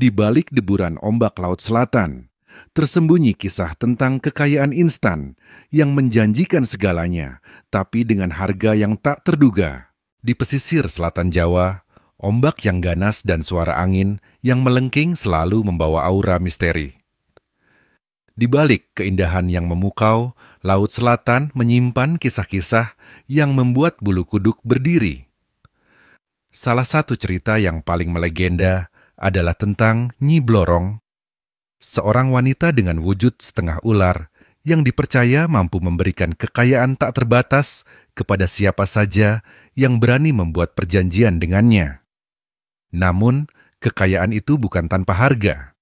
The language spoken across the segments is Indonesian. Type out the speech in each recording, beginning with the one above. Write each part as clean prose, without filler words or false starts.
Di balik deburan ombak Laut Selatan, tersembunyi kisah tentang kekayaan instan yang menjanjikan segalanya, tapi dengan harga yang tak terduga. Di pesisir selatan Jawa, ombak yang ganas dan suara angin yang melengking selalu membawa aura misteri. Di balik keindahan yang memukau, Laut Selatan menyimpan kisah-kisah yang membuat bulu kuduk berdiri. Salah satu cerita yang paling melegenda adalah tentang Nyi Blorong, seorang wanita dengan wujud setengah ular yang dipercaya mampu memberikan kekayaan tak terbatas kepada siapa saja yang berani membuat perjanjian dengannya. Namun, kekayaan itu bukan tanpa harga.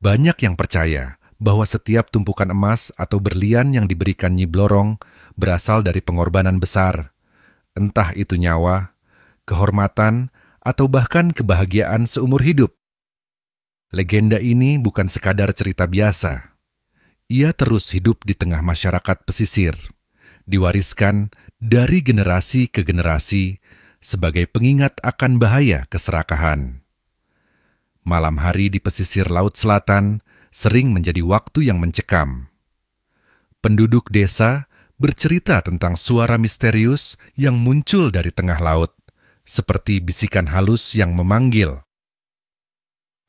Banyak yang percaya bahwa setiap tumpukan emas atau berlian yang diberikan Nyi Blorong berasal dari pengorbanan besar, entah itu nyawa, kehormatan, atau bahkan kebahagiaan seumur hidup. Legenda ini bukan sekadar cerita biasa. Ia terus hidup di tengah masyarakat pesisir, diwariskan dari generasi ke generasi sebagai pengingat akan bahaya keserakahan. Malam hari di pesisir Laut Selatan sering menjadi waktu yang mencekam. Penduduk desa bercerita tentang suara misterius yang muncul dari tengah laut, seperti bisikan halus yang memanggil.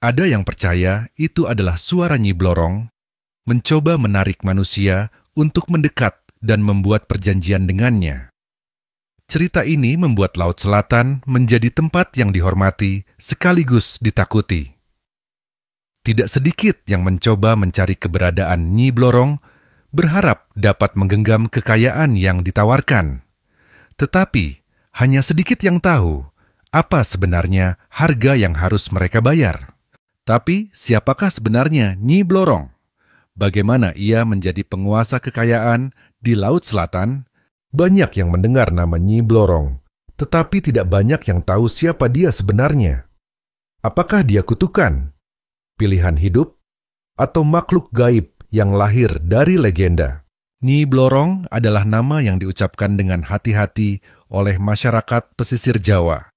Ada yang percaya itu adalah suara Nyi Blorong mencoba menarik manusia untuk mendekat dan membuat perjanjian dengannya. Cerita ini membuat Laut Selatan menjadi tempat yang dihormati sekaligus ditakuti. Tidak sedikit yang mencoba mencari keberadaan Nyi Blorong, berharap dapat menggenggam kekayaan yang ditawarkan. Tetapi, hanya sedikit yang tahu apa sebenarnya harga yang harus mereka bayar. Tapi, siapakah sebenarnya Nyi Blorong? Bagaimana ia menjadi penguasa kekayaan di Laut Selatan? Banyak yang mendengar nama Nyi Blorong, tetapi tidak banyak yang tahu siapa dia sebenarnya. Apakah dia kutukan, pilihan hidup, atau makhluk gaib yang lahir dari legenda? Nyi Blorong adalah nama yang diucapkan dengan hati-hati oleh masyarakat pesisir Jawa.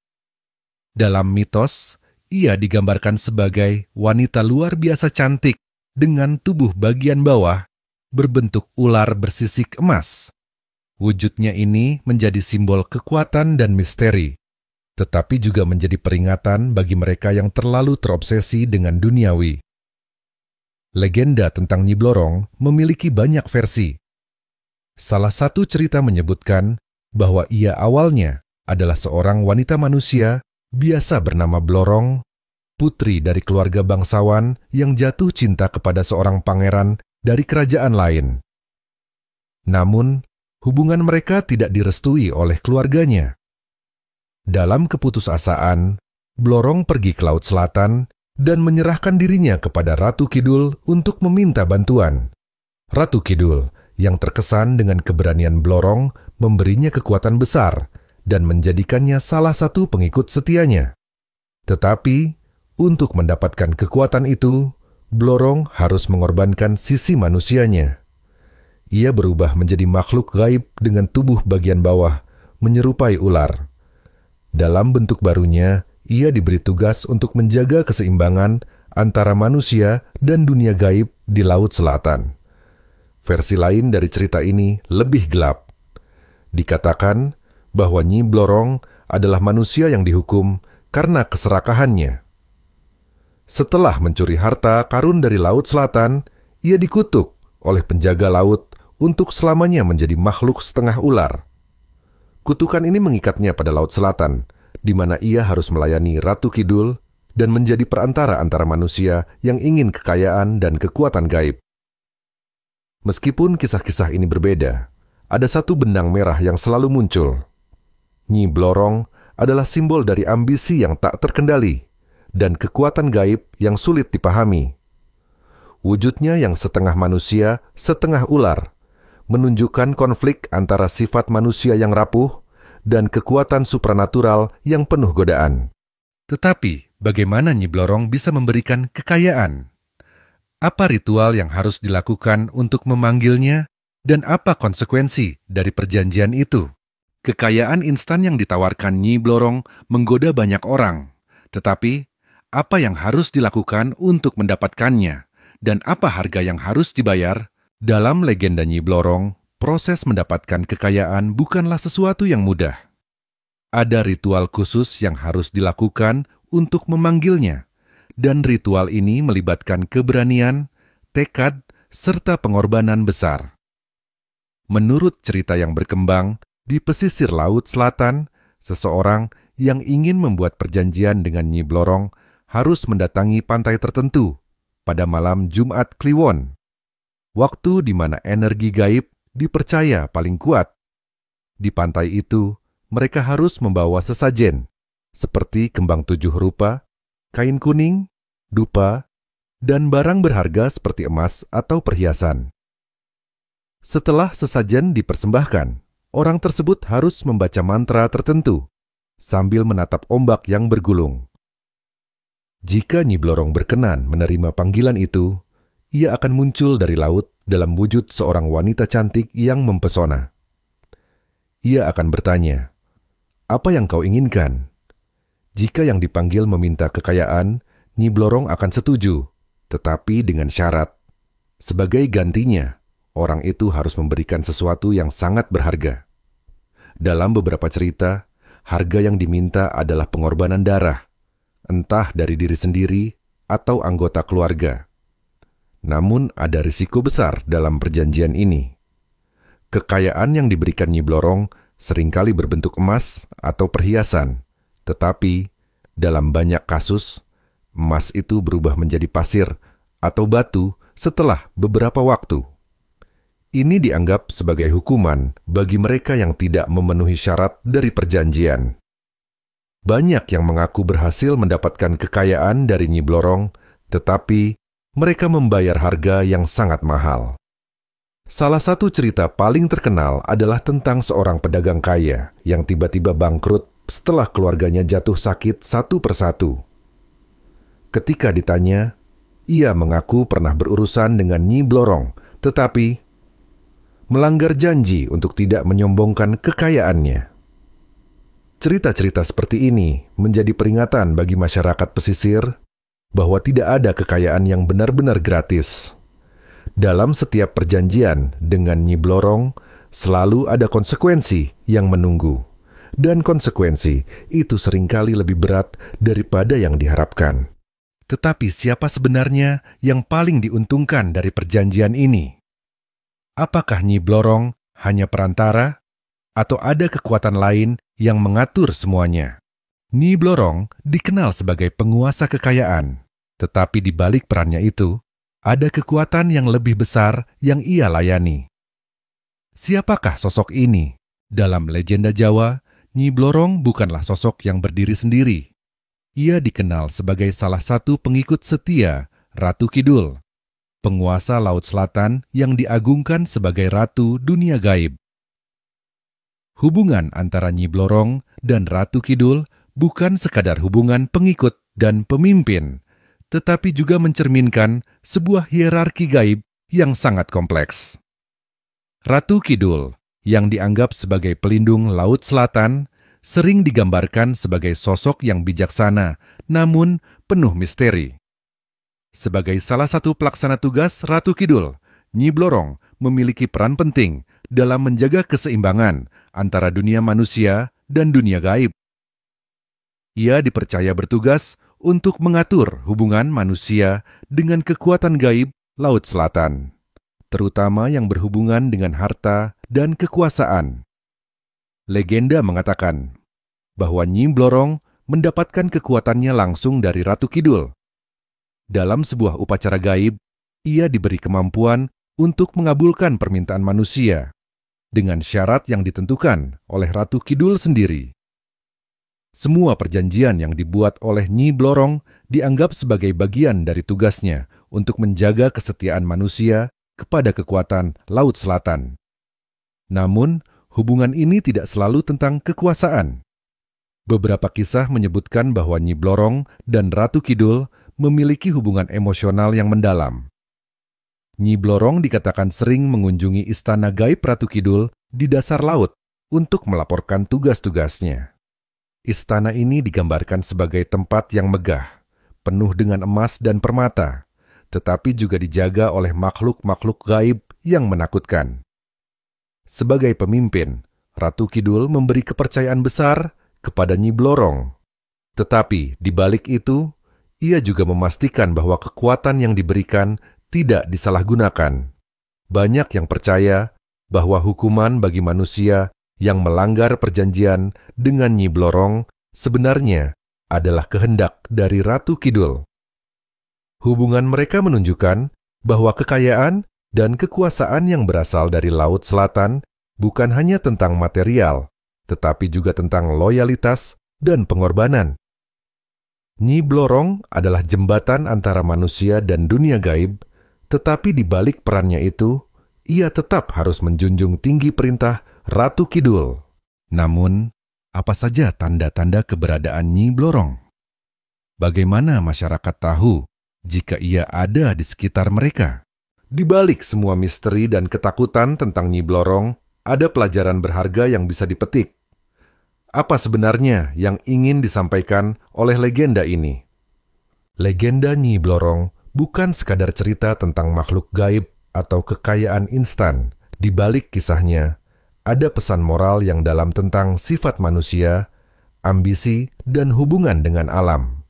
Dalam mitos, ia digambarkan sebagai wanita luar biasa cantik dengan tubuh bagian bawah berbentuk ular bersisik emas. Wujudnya ini menjadi simbol kekuatan dan misteri, tetapi juga menjadi peringatan bagi mereka yang terlalu terobsesi dengan duniawi. Legenda tentang Nyi Blorong memiliki banyak versi. Salah satu cerita menyebutkan bahwa ia awalnya adalah seorang wanita manusia biasa bernama Blorong, putri dari keluarga bangsawan yang jatuh cinta kepada seorang pangeran dari kerajaan lain. Namun, hubungan mereka tidak direstui oleh keluarganya. Dalam keputusasaan, Blorong pergi ke Laut Selatan dan menyerahkan dirinya kepada Ratu Kidul untuk meminta bantuan. Ratu Kidul yang terkesan dengan keberanian Blorong memberinya kekuatan besar dan menjadikannya salah satu pengikut setianya. Tetapi, untuk mendapatkan kekuatan itu, Blorong harus mengorbankan sisi manusianya. Ia berubah menjadi makhluk gaib dengan tubuh bagian bawah, menyerupai ular. Dalam bentuk barunya, ia diberi tugas untuk menjaga keseimbangan antara manusia dan dunia gaib di Laut Selatan. Versi lain dari cerita ini lebih gelap. Dikatakan bahwa Nyi Blorong adalah manusia yang dihukum karena keserakahannya. Setelah mencuri harta karun dari Laut Selatan, ia dikutuk oleh penjaga laut untuk selamanya menjadi makhluk setengah ular. Kutukan ini mengikatnya pada Laut Selatan, di mana ia harus melayani Ratu Kidul dan menjadi perantara antara manusia yang ingin kekayaan dan kekuatan gaib. Meskipun kisah-kisah ini berbeda, ada satu benang merah yang selalu muncul. Nyi Blorong adalah simbol dari ambisi yang tak terkendali dan kekuatan gaib yang sulit dipahami. Wujudnya yang setengah manusia, setengah ular, menunjukkan konflik antara sifat manusia yang rapuh dan kekuatan supranatural yang penuh godaan. Tetapi, bagaimana Nyi Blorong bisa memberikan kekayaan? Apa ritual yang harus dilakukan untuk memanggilnya, dan apa konsekuensi dari perjanjian itu? Kekayaan instan yang ditawarkan Nyi Blorong menggoda banyak orang, tetapi apa yang harus dilakukan untuk mendapatkannya, dan apa harga yang harus dibayar. Dalam legenda Nyi Blorong, proses mendapatkan kekayaan bukanlah sesuatu yang mudah. Ada ritual khusus yang harus dilakukan untuk memanggilnya, dan ritual ini melibatkan keberanian, tekad, serta pengorbanan besar. Menurut cerita yang berkembang, di pesisir Laut Selatan, seseorang yang ingin membuat perjanjian dengan Nyi Blorong harus mendatangi pantai tertentu pada malam Jumat Kliwon, waktu di mana energi gaib dipercaya paling kuat. Di pantai itu, mereka harus membawa sesajen, seperti kembang 7 rupa, kain kuning, dupa, dan barang berharga seperti emas atau perhiasan. Setelah sesajen dipersembahkan, orang tersebut harus membaca mantra tertentu sambil menatap ombak yang bergulung. Jika Nyi Blorong berkenan menerima panggilan itu, ia akan muncul dari laut dalam wujud seorang wanita cantik yang mempesona. Ia akan bertanya, "Apa yang kau inginkan?" Jika yang dipanggil meminta kekayaan, Nyi Blorong akan setuju, tetapi dengan syarat. Sebagai gantinya, orang itu harus memberikan sesuatu yang sangat berharga. Dalam beberapa cerita, harga yang diminta adalah pengorbanan darah, entah dari diri sendiri atau anggota keluarga. Namun ada risiko besar dalam perjanjian ini. Kekayaan yang diberikan Nyi Blorong seringkali berbentuk emas atau perhiasan, tetapi dalam banyak kasus, emas itu berubah menjadi pasir atau batu setelah beberapa waktu. Ini dianggap sebagai hukuman bagi mereka yang tidak memenuhi syarat dari perjanjian. Banyak yang mengaku berhasil mendapatkan kekayaan dari Nyi Blorong, tetapi mereka membayar harga yang sangat mahal. Salah satu cerita paling terkenal adalah tentang seorang pedagang kaya yang tiba-tiba bangkrut setelah keluarganya jatuh sakit satu persatu. Ketika ditanya, ia mengaku pernah berurusan dengan Nyi Blorong, tetapi melanggar janji untuk tidak menyombongkan kekayaannya. Cerita-cerita seperti ini menjadi peringatan bagi masyarakat pesisir bahwa tidak ada kekayaan yang benar-benar gratis. Dalam setiap perjanjian dengan Nyi Blorong, selalu ada konsekuensi yang menunggu. Dan konsekuensi itu seringkali lebih berat daripada yang diharapkan. Tetapi siapa sebenarnya yang paling diuntungkan dari perjanjian ini? Apakah Nyi Blorong hanya perantara, atau ada kekuatan lain yang mengatur semuanya? Nyi Blorong dikenal sebagai penguasa kekayaan, tetapi di balik perannya itu, ada kekuatan yang lebih besar yang ia layani. Siapakah sosok ini? Dalam legenda Jawa, Nyi Blorong bukanlah sosok yang berdiri sendiri. Ia dikenal sebagai salah satu pengikut setia Ratu Kidul, penguasa Laut Selatan yang diagungkan sebagai Ratu Dunia Gaib. Hubungan antara Nyi Blorong dan Ratu Kidul bukan sekadar hubungan pengikut dan pemimpin, tetapi juga mencerminkan sebuah hierarki gaib yang sangat kompleks. Ratu Kidul, yang dianggap sebagai pelindung Laut Selatan, sering digambarkan sebagai sosok yang bijaksana, namun penuh misteri. Sebagai salah satu pelaksana tugas Ratu Kidul, Nyi Blorong memiliki peran penting dalam menjaga keseimbangan antara dunia manusia dan dunia gaib. Ia dipercaya bertugas untuk mengatur hubungan manusia dengan kekuatan gaib Laut Selatan, terutama yang berhubungan dengan harta dan kekuasaan. Legenda mengatakan bahwa Nyi Blorong mendapatkan kekuatannya langsung dari Ratu Kidul. Dalam sebuah upacara gaib, ia diberi kemampuan untuk mengabulkan permintaan manusia dengan syarat yang ditentukan oleh Ratu Kidul sendiri. Semua perjanjian yang dibuat oleh Nyi Blorong dianggap sebagai bagian dari tugasnya untuk menjaga kesetiaan manusia kepada kekuatan Laut Selatan. Namun, hubungan ini tidak selalu tentang kekuasaan. Beberapa kisah menyebutkan bahwa Nyi Blorong dan Ratu Kidul memiliki hubungan emosional yang mendalam. Nyi Blorong dikatakan sering mengunjungi istana gaib Ratu Kidul di dasar laut untuk melaporkan tugas-tugasnya. Istana ini digambarkan sebagai tempat yang megah, penuh dengan emas dan permata, tetapi juga dijaga oleh makhluk-makhluk gaib yang menakutkan. Sebagai pemimpin, Ratu Kidul memberi kepercayaan besar kepada Nyi Blorong. Tetapi di balik itu, ia juga memastikan bahwa kekuatan yang diberikan tidak disalahgunakan. Banyak yang percaya bahwa hukuman bagi manusia yang melanggar perjanjian dengan Nyi Blorong sebenarnya adalah kehendak dari Ratu Kidul. Hubungan mereka menunjukkan bahwa kekayaan dan kekuasaan yang berasal dari Laut Selatan bukan hanya tentang material, tetapi juga tentang loyalitas dan pengorbanan. Nyi Blorong adalah jembatan antara manusia dan dunia gaib, tetapi di balik perannya itu, ia tetap harus menjunjung tinggi perintah Ratu Kidul. Namun, apa saja tanda-tanda keberadaan Nyi Blorong? Bagaimana masyarakat tahu jika ia ada di sekitar mereka? Di balik semua misteri dan ketakutan tentang Nyi Blorong, ada pelajaran berharga yang bisa dipetik. Apa sebenarnya yang ingin disampaikan oleh legenda ini? Legenda Nyi Blorong bukan sekadar cerita tentang makhluk gaib atau kekayaan instan. Di balik kisahnya, ada pesan moral yang dalam tentang sifat manusia, ambisi, dan hubungan dengan alam.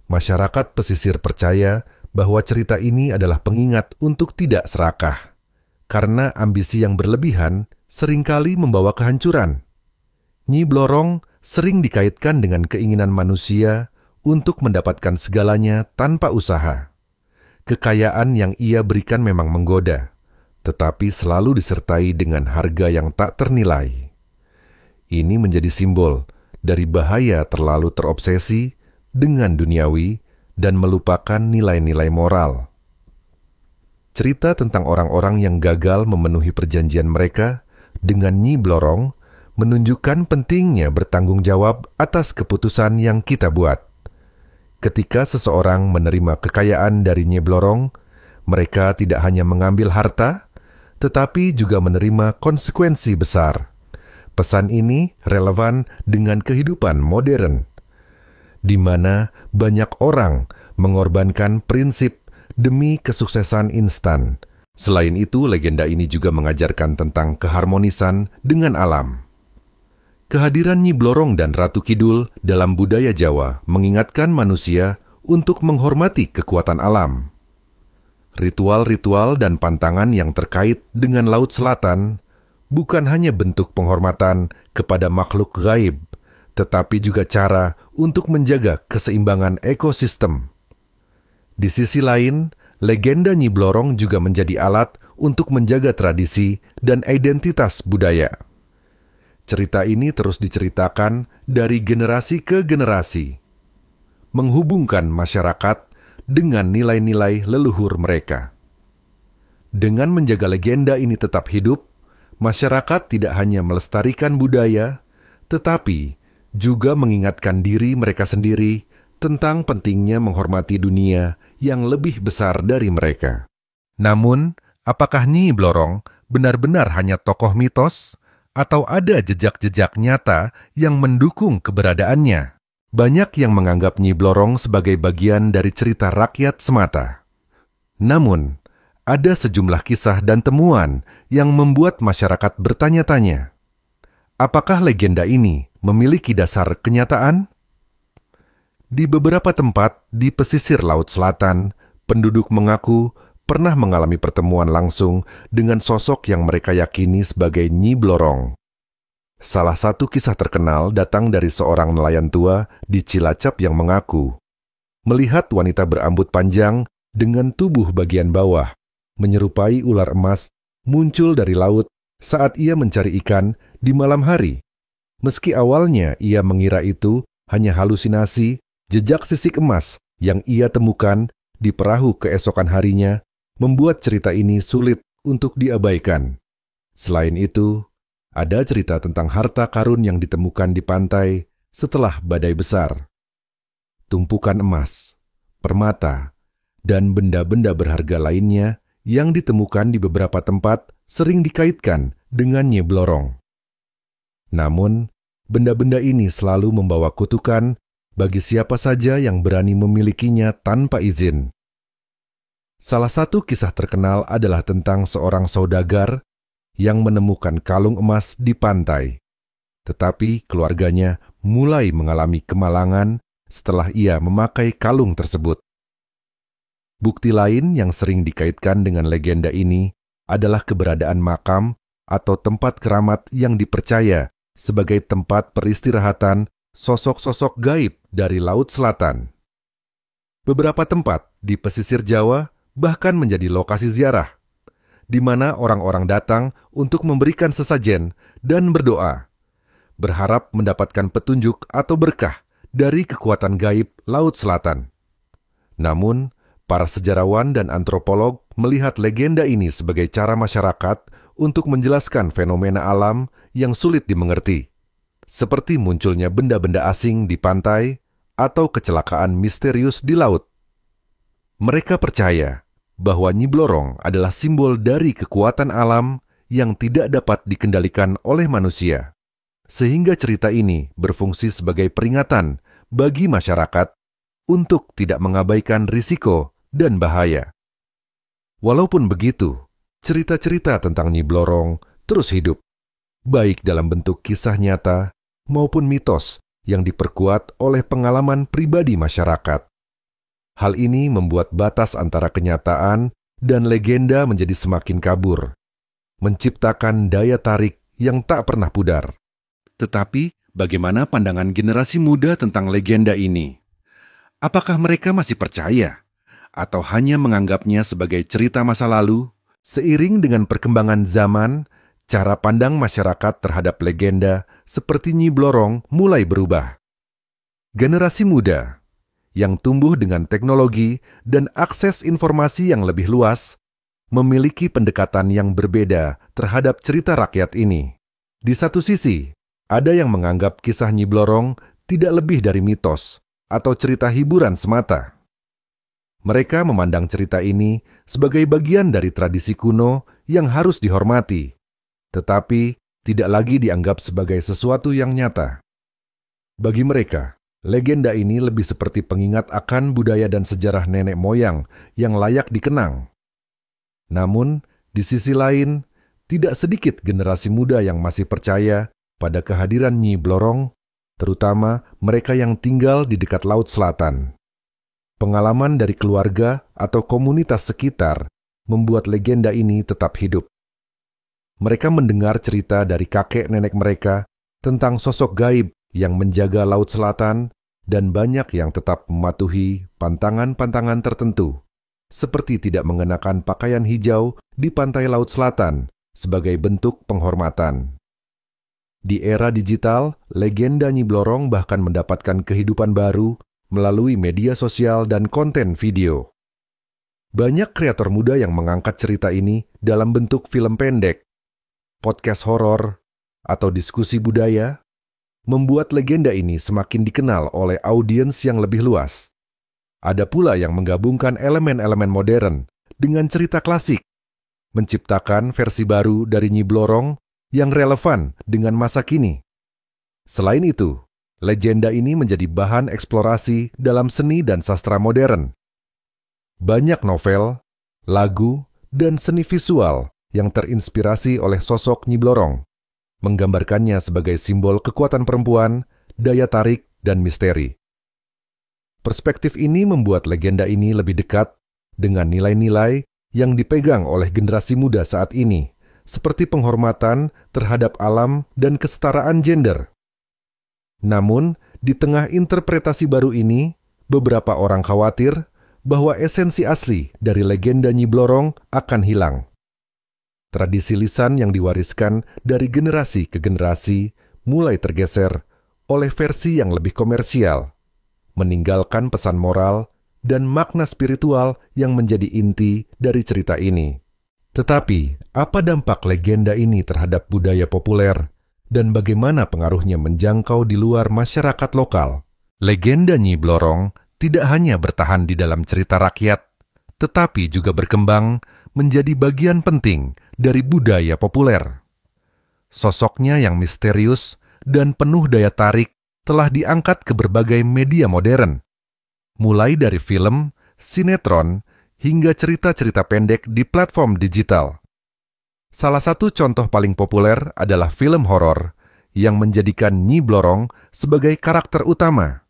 Masyarakat pesisir percaya bahwa cerita ini adalah pengingat untuk tidak serakah, karena ambisi yang berlebihan seringkali membawa kehancuran. Nyi Blorong sering dikaitkan dengan keinginan manusia untuk mendapatkan segalanya tanpa usaha. Kekayaan yang ia berikan memang menggoda, tetapi selalu disertai dengan harga yang tak ternilai. Ini menjadi simbol dari bahaya terlalu terobsesi dengan duniawi dan melupakan nilai-nilai moral. Cerita tentang orang-orang yang gagal memenuhi perjanjian mereka dengan Nyi Blorong menunjukkan pentingnya bertanggung jawab atas keputusan yang kita buat. Ketika seseorang menerima kekayaan dari Nyi Blorong, mereka tidak hanya mengambil harta, tetapi juga menerima konsekuensi besar. Pesan ini relevan dengan kehidupan modern, di mana banyak orang mengorbankan prinsip demi kesuksesan instan. Selain itu, legenda ini juga mengajarkan tentang keharmonisan dengan alam. Kehadiran Nyi Blorong dan Ratu Kidul dalam budaya Jawa mengingatkan manusia untuk menghormati kekuatan alam. Ritual-ritual dan pantangan yang terkait dengan Laut Selatan bukan hanya bentuk penghormatan kepada makhluk gaib, tetapi juga cara untuk menjaga keseimbangan ekosistem. Di sisi lain, legenda Nyi Blorong juga menjadi alat untuk menjaga tradisi dan identitas budaya. Cerita ini terus diceritakan dari generasi ke generasi, menghubungkan masyarakat dengan nilai-nilai leluhur mereka. Dengan menjaga legenda ini tetap hidup, masyarakat tidak hanya melestarikan budaya, tetapi juga mengingatkan diri mereka sendiri tentang pentingnya menghormati dunia yang lebih besar dari mereka. Namun, apakah Nyi Blorong benar-benar hanya tokoh mitos, atau ada jejak-jejak nyata yang mendukung keberadaannya? Banyak yang menganggap Nyi Blorong sebagai bagian dari cerita rakyat semata. Namun, ada sejumlah kisah dan temuan yang membuat masyarakat bertanya-tanya. Apakah legenda ini memiliki dasar kenyataan? Di beberapa tempat di pesisir Laut Selatan, penduduk mengaku pernah mengalami pertemuan langsung dengan sosok yang mereka yakini sebagai Nyi Blorong. Salah satu kisah terkenal datang dari seorang nelayan tua di Cilacap yang mengaku melihat wanita berambut panjang dengan tubuh bagian bawah, menyerupai ular emas, muncul dari laut saat ia mencari ikan di malam hari. Meski awalnya ia mengira itu hanya halusinasi, jejak sisik emas yang ia temukan di perahu keesokan harinya membuat cerita ini sulit untuk diabaikan. Selain itu, ada cerita tentang harta karun yang ditemukan di pantai setelah badai besar. Tumpukan emas, permata, dan benda-benda berharga lainnya yang ditemukan di beberapa tempat sering dikaitkan dengan Nyi Blorong. Namun, benda-benda ini selalu membawa kutukan bagi siapa saja yang berani memilikinya tanpa izin. Salah satu kisah terkenal adalah tentang seorang saudagar yang menemukan kalung emas di pantai. Tetapi keluarganya mulai mengalami kemalangan setelah ia memakai kalung tersebut. Bukti lain yang sering dikaitkan dengan legenda ini adalah keberadaan makam atau tempat keramat yang dipercaya sebagai tempat peristirahatan sosok-sosok gaib dari Laut Selatan. Beberapa tempat di pesisir Jawa bahkan menjadi lokasi ziarah, di mana orang-orang datang untuk memberikan sesajen dan berdoa, berharap mendapatkan petunjuk atau berkah dari kekuatan gaib Laut Selatan. Namun, para sejarawan dan antropolog melihat legenda ini sebagai cara masyarakat untuk menjelaskan fenomena alam yang sulit dimengerti, seperti munculnya benda-benda asing di pantai atau kecelakaan misterius di laut. Mereka percaya bahwa Nyi Blorong adalah simbol dari kekuatan alam yang tidak dapat dikendalikan oleh manusia, sehingga cerita ini berfungsi sebagai peringatan bagi masyarakat untuk tidak mengabaikan risiko dan bahaya. Walaupun begitu, cerita-cerita tentang Nyi Blorong terus hidup, baik dalam bentuk kisah nyata maupun mitos yang diperkuat oleh pengalaman pribadi masyarakat. Hal ini membuat batas antara kenyataan dan legenda menjadi semakin kabur, menciptakan daya tarik yang tak pernah pudar. Tetapi, bagaimana pandangan generasi muda tentang legenda ini? Apakah mereka masih percaya? Atau hanya menganggapnya sebagai cerita masa lalu? Seiring dengan perkembangan zaman, cara pandang masyarakat terhadap legenda seperti Nyi Blorong mulai berubah. Generasi muda yang tumbuh dengan teknologi dan akses informasi yang lebih luas memiliki pendekatan yang berbeda terhadap cerita rakyat ini. Di satu sisi, ada yang menganggap kisah Nyi Blorong tidak lebih dari mitos atau cerita hiburan semata. Mereka memandang cerita ini sebagai bagian dari tradisi kuno yang harus dihormati, tetapi tidak lagi dianggap sebagai sesuatu yang nyata. Bagi mereka, legenda ini lebih seperti pengingat akan budaya dan sejarah nenek moyang yang layak dikenang. Namun, di sisi lain, tidak sedikit generasi muda yang masih percaya pada kehadiran Nyi Blorong, terutama mereka yang tinggal di dekat Laut Selatan. Pengalaman dari keluarga atau komunitas sekitar membuat legenda ini tetap hidup. Mereka mendengar cerita dari kakek nenek mereka tentang sosok gaib yang menjaga Laut Selatan dan banyak yang tetap mematuhi pantangan-pantangan tertentu, seperti tidak mengenakan pakaian hijau di pantai Laut Selatan sebagai bentuk penghormatan. Di era digital, legenda Nyi Blorong bahkan mendapatkan kehidupan baru melalui media sosial dan konten video. Banyak kreator muda yang mengangkat cerita ini dalam bentuk film pendek, podcast horor, atau diskusi budaya, membuat legenda ini semakin dikenal oleh audiens yang lebih luas. Ada pula yang menggabungkan elemen-elemen modern dengan cerita klasik, menciptakan versi baru dari Nyi Blorong yang relevan dengan masa kini. Selain itu, legenda ini menjadi bahan eksplorasi dalam seni dan sastra modern. Banyak novel, lagu, dan seni visual yang terinspirasi oleh sosok Nyi Blorong, menggambarkannya sebagai simbol kekuatan perempuan, daya tarik, dan misteri. Perspektif ini membuat legenda ini lebih dekat dengan nilai-nilai yang dipegang oleh generasi muda saat ini, seperti penghormatan terhadap alam dan kesetaraan gender. Namun, di tengah interpretasi baru ini, beberapa orang khawatir bahwa esensi asli dari legenda Nyi Blorong akan hilang. Tradisi lisan yang diwariskan dari generasi ke generasi mulai tergeser oleh versi yang lebih komersial, meninggalkan pesan moral dan makna spiritual yang menjadi inti dari cerita ini. Tetapi, apa dampak legenda ini terhadap budaya populer dan bagaimana pengaruhnya menjangkau di luar masyarakat lokal? Legenda Nyi Blorong tidak hanya bertahan di dalam cerita rakyat, tetapi juga berkembang menjadi bagian penting dari budaya populer. Sosoknya yang misterius dan penuh daya tarik telah diangkat ke berbagai media modern, mulai dari film, sinetron, hingga cerita-cerita pendek di platform digital. Salah satu contoh paling populer adalah film horor yang menjadikan Nyi Blorong sebagai karakter utama.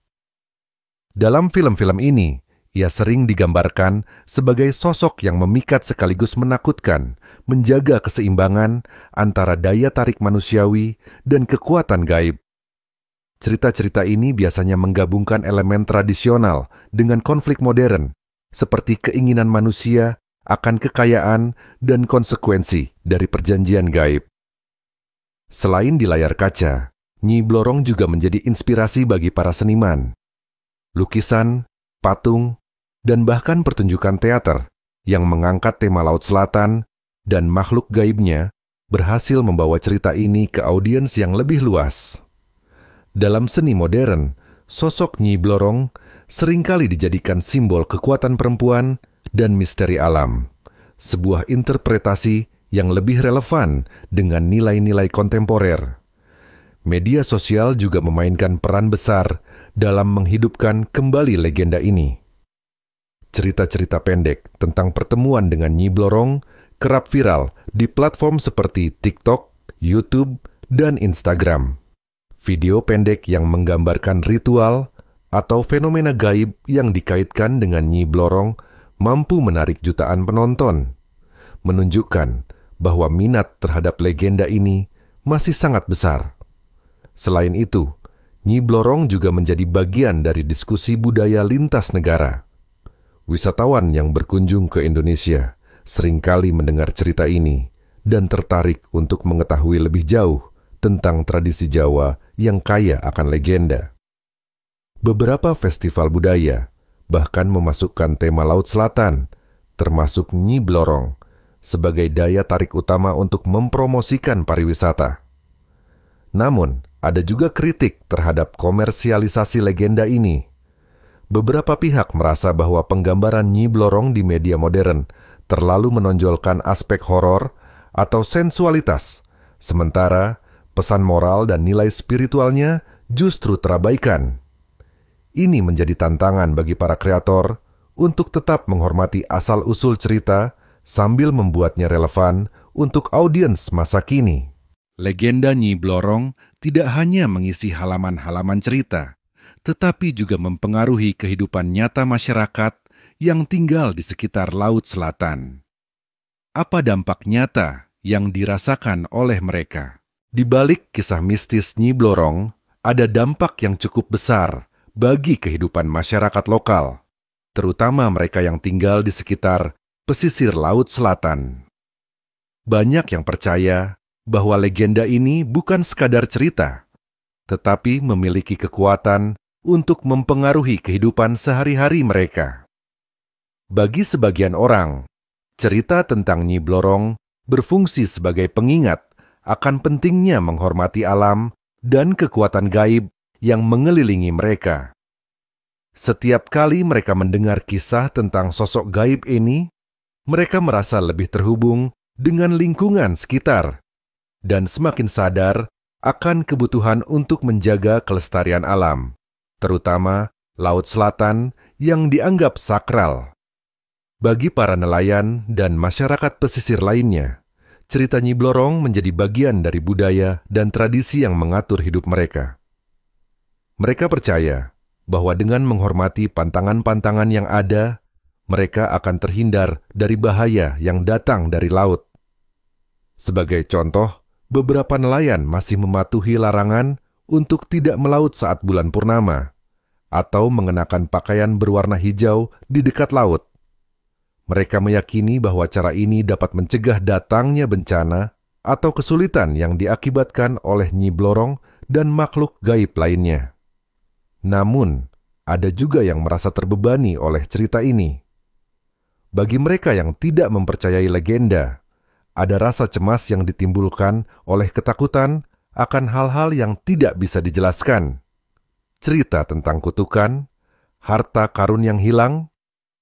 Dalam film-film ini, ia sering digambarkan sebagai sosok yang memikat sekaligus menakutkan, menjaga keseimbangan antara daya tarik manusiawi dan kekuatan gaib. Cerita-cerita ini biasanya menggabungkan elemen tradisional dengan konflik modern, seperti keinginan manusia akan kekayaan dan konsekuensi dari perjanjian gaib. Selain di layar kaca, Nyi Blorong juga menjadi inspirasi bagi para seniman. Lukisan, patung, dan bahkan pertunjukan teater yang mengangkat tema Laut Selatan dan makhluk gaibnya berhasil membawa cerita ini ke audiens yang lebih luas. Dalam seni modern, sosok Nyi Blorong seringkali dijadikan simbol kekuatan perempuan dan misteri alam, sebuah interpretasi yang lebih relevan dengan nilai-nilai kontemporer. Media sosial juga memainkan peran besar dalam menghidupkan kembali legenda ini. Cerita-cerita pendek tentang pertemuan dengan Nyi Blorong kerap viral di platform seperti TikTok, YouTube, dan Instagram. Video pendek yang menggambarkan ritual atau fenomena gaib yang dikaitkan dengan Nyi Blorong mampu menarik jutaan penonton, menunjukkan bahwa minat terhadap legenda ini masih sangat besar. Selain itu, Nyi Blorong juga menjadi bagian dari diskusi budaya lintas negara. Wisatawan yang berkunjung ke Indonesia seringkali mendengar cerita ini dan tertarik untuk mengetahui lebih jauh tentang tradisi Jawa yang kaya akan legenda. Beberapa festival budaya bahkan memasukkan tema Laut Selatan, termasuk Nyi Blorong, sebagai daya tarik utama untuk mempromosikan pariwisata. Namun, ada juga kritik terhadap komersialisasi legenda ini. Beberapa pihak merasa bahwa penggambaran Nyi Blorong di media modern terlalu menonjolkan aspek horor atau sensualitas, sementara pesan moral dan nilai spiritualnya justru terabaikan. Ini menjadi tantangan bagi para kreator untuk tetap menghormati asal-usul cerita sambil membuatnya relevan untuk audiens masa kini. Legenda Nyi Blorong tidak hanya mengisi halaman-halaman cerita, tetapi juga mempengaruhi kehidupan nyata masyarakat yang tinggal di sekitar Laut Selatan. Apa dampak nyata yang dirasakan oleh mereka? Di balik kisah mistis Nyi Blorong, ada dampak yang cukup besar bagi kehidupan masyarakat lokal, terutama mereka yang tinggal di sekitar pesisir Laut Selatan. Banyak yang percaya bahwa legenda ini bukan sekadar cerita, tetapi memiliki kekuatan untuk mempengaruhi kehidupan sehari-hari mereka. Bagi sebagian orang, cerita tentang Nyi Blorong berfungsi sebagai pengingat akan pentingnya menghormati alam dan kekuatan gaib yang mengelilingi mereka. Setiap kali mereka mendengar kisah tentang sosok gaib ini, mereka merasa lebih terhubung dengan lingkungan sekitar dan semakin sadar akan kebutuhan untuk menjaga kelestarian alam, terutama Laut Selatan yang dianggap sakral. Bagi para nelayan dan masyarakat pesisir lainnya, cerita Nyi Blorong menjadi bagian dari budaya dan tradisi yang mengatur hidup mereka. Mereka percaya bahwa dengan menghormati pantangan-pantangan yang ada, mereka akan terhindar dari bahaya yang datang dari laut. Sebagai contoh, beberapa nelayan masih mematuhi larangan untuk tidak melaut saat bulan purnama, atau mengenakan pakaian berwarna hijau di dekat laut. Mereka meyakini bahwa cara ini dapat mencegah datangnya bencana atau kesulitan yang diakibatkan oleh Nyi Blorong dan makhluk gaib lainnya. Namun, ada juga yang merasa terbebani oleh cerita ini. Bagi mereka yang tidak mempercayai legenda, ada rasa cemas yang ditimbulkan oleh ketakutan akan hal-hal yang tidak bisa dijelaskan. Cerita tentang kutukan, harta karun yang hilang,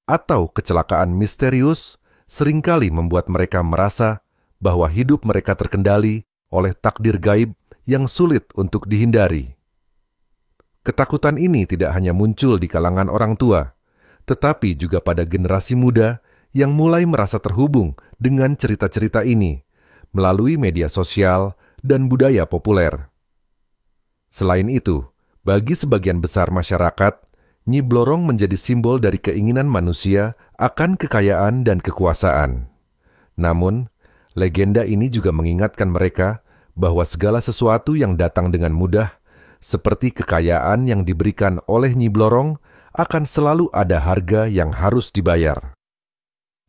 atau kecelakaan misterius seringkali membuat mereka merasa bahwa hidup mereka terkendali oleh takdir gaib yang sulit untuk dihindari. Ketakutan ini tidak hanya muncul di kalangan orang tua, tetapi juga pada generasi muda yang mulai merasa terhubung dengan cerita-cerita ini melalui media sosial dan budaya populer. Selain itu, bagi sebagian besar masyarakat, Nyi Blorong menjadi simbol dari keinginan manusia akan kekayaan dan kekuasaan. Namun, legenda ini juga mengingatkan mereka bahwa segala sesuatu yang datang dengan mudah, seperti kekayaan yang diberikan oleh Nyi Blorong, akan selalu ada harga yang harus dibayar.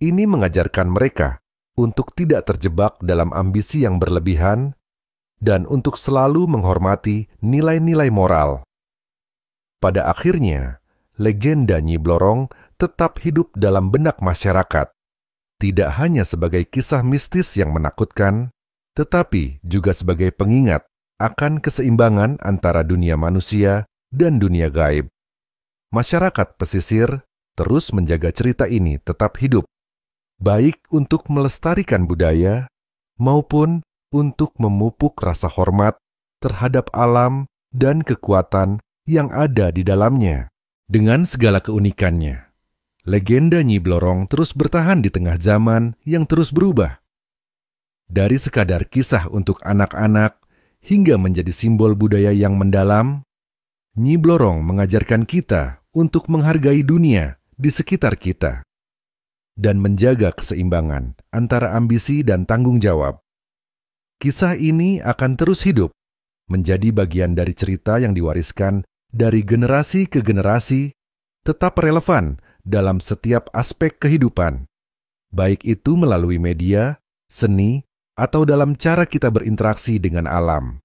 Ini mengajarkan mereka untuk tidak terjebak dalam ambisi yang berlebihan dan untuk selalu menghormati nilai-nilai moral. Pada akhirnya, legenda Nyi Blorong tetap hidup dalam benak masyarakat, tidak hanya sebagai kisah mistis yang menakutkan, tetapi juga sebagai pengingat akan keseimbangan antara dunia manusia dan dunia gaib. Masyarakat pesisir terus menjaga cerita ini tetap hidup, baik untuk melestarikan budaya maupun untuk memupuk rasa hormat terhadap alam dan kekuatan yang ada di dalamnya. Dengan segala keunikannya, legenda Nyi Blorong terus bertahan di tengah zaman yang terus berubah. Dari sekadar kisah untuk anak-anak hingga menjadi simbol budaya yang mendalam, Nyi Blorong mengajarkan kita untuk menghargai dunia di sekitar kita dan menjaga keseimbangan antara ambisi dan tanggung jawab. Kisah ini akan terus hidup, menjadi bagian dari cerita yang diwariskan dari generasi ke generasi, tetap relevan dalam setiap aspek kehidupan, baik itu melalui media, seni, atau dalam cara kita berinteraksi dengan alam.